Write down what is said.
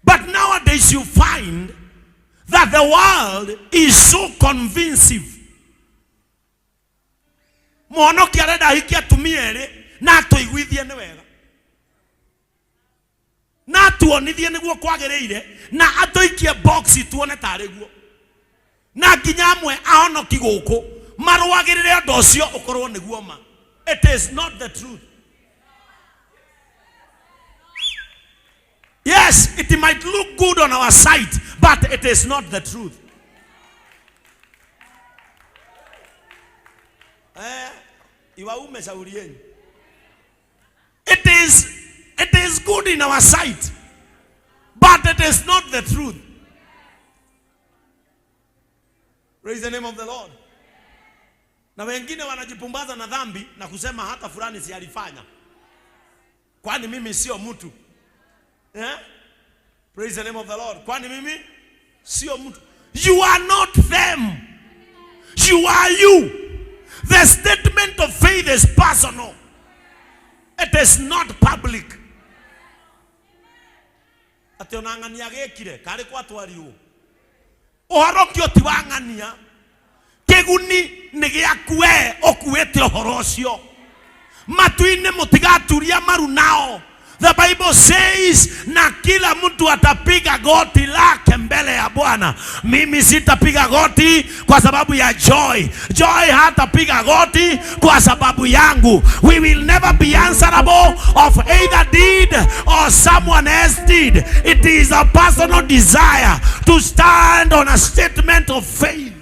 But nowadays you find that the world is so convincing. Mwana kiareda hiki atumiere na atoiguithie ni wega. Na atuonithie niguo kwagereire na atoikie box tuone tareguo. Na nginya amwe ahonoki guku marwagirire ndo cio ukorwo niguo ma. It is not the truth. Yes, it might look good on our sight, but it is not the truth. It is good in our sight, but it is not the truth. Praise the name of the Lord. Na wengine wanajipumbaza na dhambi na kusema hata fulani si alifanya, kwani mimi sio mtu. Yeah? Praise the name of the Lord. Kwani mimi sio mtu. You are not them. You are you. The statement of faith is personal. It is not public. Ati onangania gekire kare kwa twariu. Ohoro kio ti wangania. Keguni ni giaku we okuete ohoro ucio. Matuine mutigaturia maru nao. The Bible says na kila mtu atapiga goti lake mbele ya Bwana. Mimi sitapiga goti kwa sababu ya Joy. Joy hatapiga goti kwa sababu yangu. We will never be answerable of either did or someone else did. It is a personal desire to stand on a statement of faith.